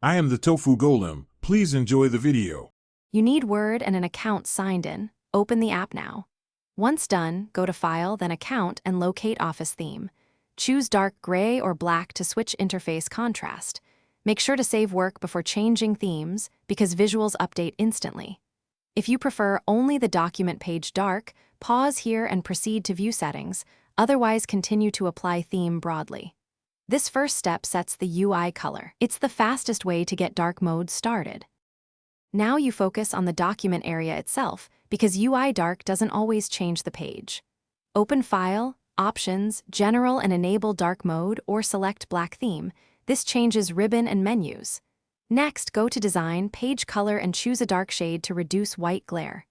I am the Tofu Golem. Please enjoy the video. You need Word and an account signed in. Open the app now. Once done, go to File, then Account, and locate Office Theme. Choose dark gray or black to switch interface contrast. Make sure to save work before changing themes because visuals update instantly. If you prefer only the document page dark, pause here and proceed to view settings, otherwise continue to apply theme broadly. This first step sets the UI color. It's the fastest way to get dark mode started. Now you focus on the document area itself because UI dark doesn't always change the page. Open File, Options, General, and enable dark mode or select black theme. This changes ribbon and menus. Next, go to Design, Page Color, and choose a dark shade to reduce white glare.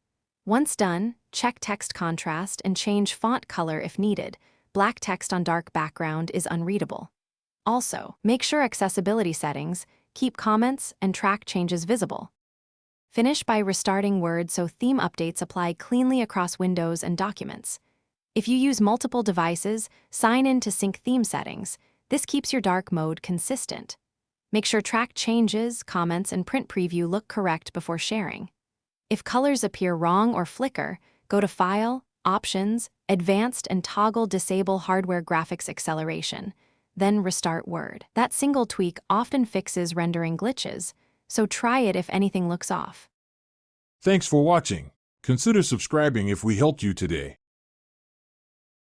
Once done, check text contrast and change font color if needed. Black text on dark background is unreadable. Also, make sure accessibility settings, keep comments, and track changes visible. Finish by restarting Word so theme updates apply cleanly across windows and documents. If you use multiple devices, sign in to sync theme settings. This keeps your dark mode consistent. Make sure track changes, comments, and print preview look correct before sharing. If colors appear wrong or flicker, go to File, Options, Advanced, and toggle Disable Hardware Graphics Acceleration. Then restart Word. That single tweak often fixes rendering glitches, so try it if anything looks off. Thanks for watching. Consider subscribing if we helped you today.